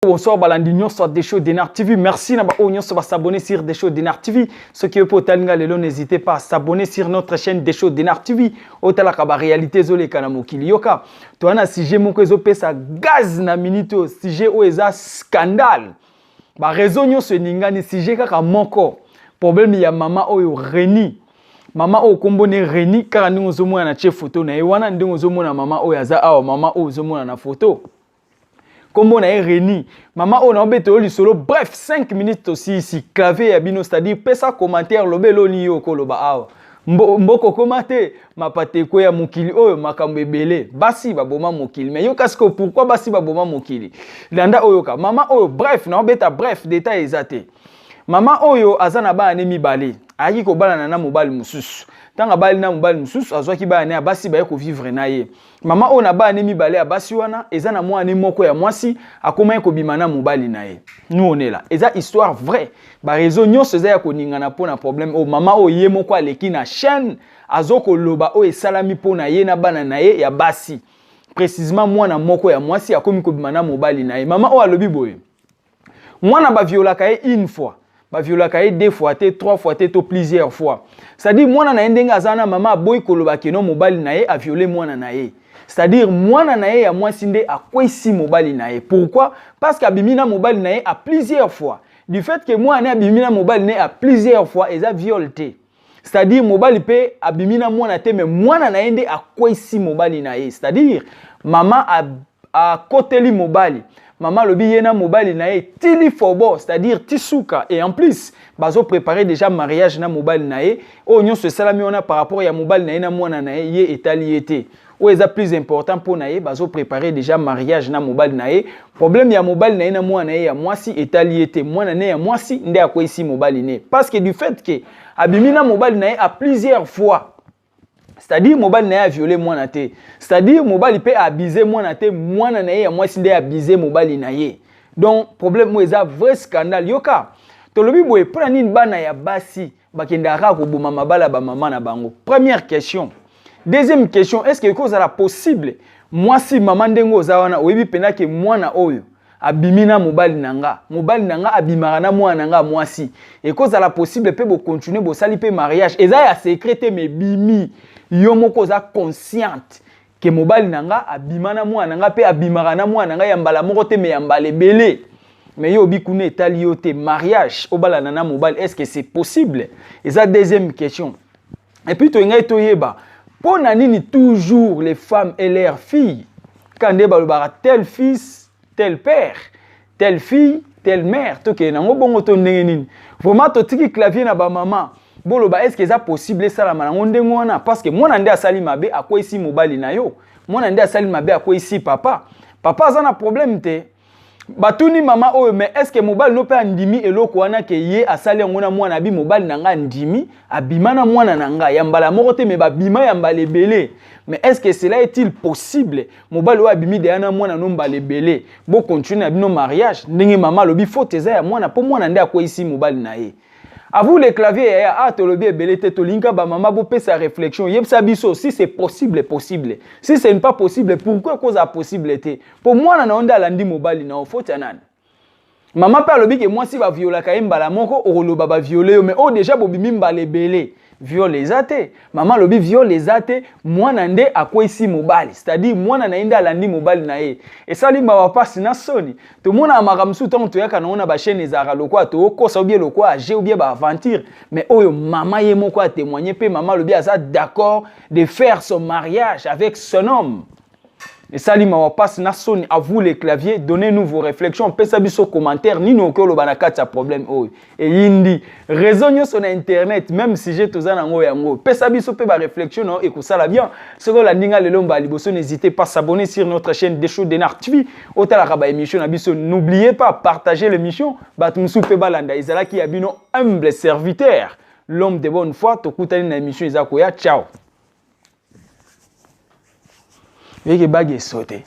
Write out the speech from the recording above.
Bonsoir Balandinho sur Desho Denar TV. Merci Naba Onyo sur s'abonner sur Desho Denar TV. Ceux qui veulent talinga lelo n'hésitez pas à s'abonner sur notre chaîne Desho Denar TV. Otala kaba réalité zole kanamo kilioka. To ana sujet moko ezopesa gaz na minito sujet o eza scandale. Ba raison nyo se ningani sujet kaka moko. Problème ya mama oyo Reni. Mama o kombone Reni kaka ndingo zomona na che photo na ewana ndingo zomona mama oyo aza awa mama o zomona na photo. Kombo na Reni, maman on a beto li solo, bref 5 minutes aussi ici, clavier ya bino, c'est-à-dire pesa commentaire lobelo ni yo koloba awa. Mboko komate, ma pate ko ya mokili oyo makambo ebele, basi baboma mokili. Mais yo kasko pourquoi basi baboma mokili? Landa oyoka, maman oyo bref, na beta bref détail ezate. Maman oyo azana ba ane mibale, ayi ko bala na mobali mususu. Tanga bali na mobali mususu azwaki ba ane abasi ba ko vivre na ye. Mama ona ba ane mibale abasi wana ezana mwa ane moko ya mwasi akoma ko bimana mobali na ye. Nous on est là. Eza histoire vraie. Ba raison nyonso eza ya ko ningana pona problème o mama o ye moko aleki na chaîne azoko loba o esalami pona ye na bana na ye ya basi. Précisément mwana moko ya mwasi akomi ko bimana mobali na ye. Mama o alobi boye. Mwana ba violaka ye une fois. Ba violaka ye 2 fois, 3 fois, to plusieurs fois. C'est-à-dire mwana na ndenga azana mama boy koloba keno mobali na ye a violé mwana na ye. C'est-à-dire mwana na ye ya mwasi nde akwesi mobali na ye. Pourquoi? Parce qu'abimina mobali na ye a plusieurs fois. Du fait que mwana abimina mobali na ye a plusieurs fois eza violté. C'est-à-dire mobali pe abimina mwana te mais mwana na ye nde akwesi mobali na ye. C'est-à-dire mama a koteli mobali. Maman lobi yena mobali na ye tili fobo, c'est-à-dire tisuka. Et en plus, bazo préparer déjà mariage na mobali na ye. O nyon se salami ona par rapport ya mobali na ye na mwana na ye ye etali ete. O eza plus important pour na ye, bazo préparer déjà mariage na mobali na ye. Problème ya mobali na ye na mwana na ye ya mwasi etali ete. Mwana na ye ya mwasi nde akwesi mobali ne. Parce que du fait que abimina mobali na ye a plusieurs fois. C'est-à-dire mobali na ye a violé mwana te. C'est-à-dire mobali pe abusé mwana te, mwana na ye ya mwasi nde abusé mobali na ye. Donc problème mo eza vrai scandale yoka. Tolobi boye pona nini bana ya basi bakendaka ko boma mabala ba mama na bango. Première question. Deuxième question, est-ce que cause la possible mwasi mama ndengo za wana oyebi pena ke mwana oyo abimina mobali nanga abimaka na mwana nanga mwasi. Et cause la possible pe bo continuer bo sali pe mariage. Eza ya secret mais bimi. Yo moko za consciente que mobali nanga abimana mwana nanga pe abimaka na mwana nanga ya mbala moko te me ya mbala ebele. Mais yo bikune etali yo te mariage obala nana mobali, est-ce que c'est possible? Et ça deuxième question. Et puis to ngai to yeba pona nini toujours les femmes et leurs filles quand deba le bara tel fils tel père telle fille telle mère to ke nango bongo to ndenge nini vraiment to tiki clavier na ba maman. Boloba est-ce que c'est possible ça la manango ndengo wana parce que mwana nde asali mabe akwa isi mobali na yo mwana nde asali mabe akwa isi papa azana problème te batuni mama oyo mais est-ce que mobali no pe andimi eloko wana ke ye asali ngona mwana bi mobali nanga ndimi abimana mwana nanga ya mbala moko te mais babima ya mbala ebele mais est-ce que cela est-il possible mobali oyo abimi de yana mwana no mbala ebele bo continuer na bino mariage ndenge mama lobi faute eza ya mwana po mwana nde akwa isi mobali na ye. À vous les claviers, ah, tolobi ebelete tolinga ba mama bo pe sa réflexion. Yebsa biso si c'est possible. Si c'est pas possible, pourquoi cause a possibilité? Pour moi na onda landi mobali na faute anane. Maman pa lobi que moi si ba viola ka mbala moko oroloba ba violer mais oh déjà bobimi mbala ebele. Viole zate. Maman lobi viole zate, mwana nde akwa isi mobali. C'est-à-dire mwana na inda landi mobali na ye. Et ça li ba pasi na soni. To mona makamsu ton to yaka na ona ba chaîne ezara lokwa to kosa bien lokwa j'ai ou bien ba aventure. Mais oyo mama ye moko a témoigner pe maman lobi aza d'accord de faire son mariage avec son homme. Et ça, li ma passe na soni à vous les claviers, donnez-nous vos réflexions, pesa biso commentaire, ni no kolo banakata problème oh. Et yindi, raisonne sur internet, même si j'ai tous en yango, pesa biso pe ba réflexion no et que ça la bien. Ce que la ninga le lomba liboso, n'hésitez pas à s'abonner sur notre chaîne Desho Denar TV. Ota la raba émission na biso, n'oubliez pas partager l'émission. Batmusu pe balanda izala ki abino humble serviteur, l'homme de bonne foi, to kutani na émission izakoya. Ciao. Et que bague sauté.